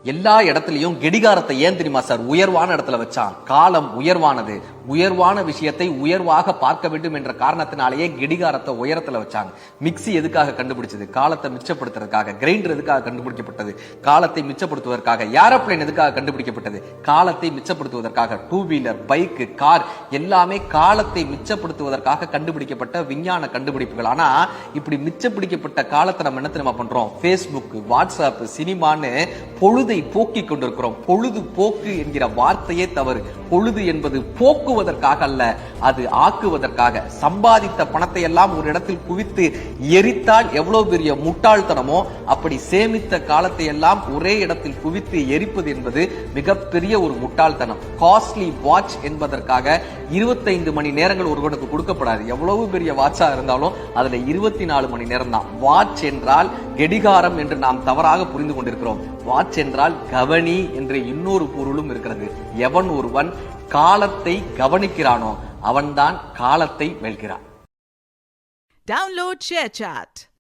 எல்லா இடத்துலயும் கெடிகாரத்தை ஏன் தெரியுமா சார் உயர்வான இடத்துல வச்சான்? காலம் உயர்வானது. உயர்வான விஷயத்தை உயர்வாக பார்க்க வேண்டும் என்ற காரணத்தினாலேயே கெடிகாரத்தை உயரத்துல வச்சாங்க. மிக்சி எதுக்காக கண்டுபிடிச்சது? காலத்தை மிச்சப்படுத்துறதுக்காக. கிரைண்டர் எதுக்காக கண்டுபிடிக்கப்பட்டது? காலத்தை மிச்சப்படுத்துவதற்காக. ஏரோப்ளேன் எதுக்காக கண்டுபிடிக்கப்பட்டது? காலத்தை மிச்சப்படுத்துவதற்காக. டூ வீலர், பைக்கு, கார் எல்லாமே காலத்தை மிச்சப்படுத்துவதற்காக கண்டுபிடிக்கப்பட்ட விஞ்ஞான கண்டுபிடிப்புகள். ஆனா இப்படி மிச்சப்பிடிக்கப்பட்ட காலத்தை நம்ம என்ன தெரியுமா பண்றோம்? பேஸ்புக், வாட்ஸ்அப், சினிமான்னு பொழுதை போக்கிக் கொண்டிருக்கிறோம். பொழுது போக்கு என்கிற வார்த்தையே தவறு. பொழுது என்பது போக்குவதற்காக அல்ல, அது ஆக்குவதற்காக. சம்பாதித்த பணத்தை எல்லாம் ஒரு இடத்தில் குவித்து எரித்தால் எவ்வளவு பெரிய முட்டாள்தனமோ, அப்படி சேமித்த காலத்தை எல்லாம் ஒரே இடத்தில் குவித்து எரிப்பது என்பது மிகப்பெரிய ஒரு முட்டாள்தனம். காஸ்ட்லி வாட்ச் என்பதற்காக 25 மணி நேரங்கள் ஒருவனுக்கு கொடுக்கப்படாது. எவ்வளவு பெரிய வாட்சா இருந்தாலும் அதுல 24 மணி நேரம் தான். வாட்ச் என்றால் கெடிகாரம் என்று நாம் தவறாக புரிந்து கொண்டிருக்கிறோம். வாட்ச் என்றால் கவனி என்ற இன்னொரு பொருளும் இருக்கிறது. எவன் ஒருவன் காலத்தை கவனிக்கிறானோ அவன்தான் காலத்தை வெல்கிறான். Download ShareChat.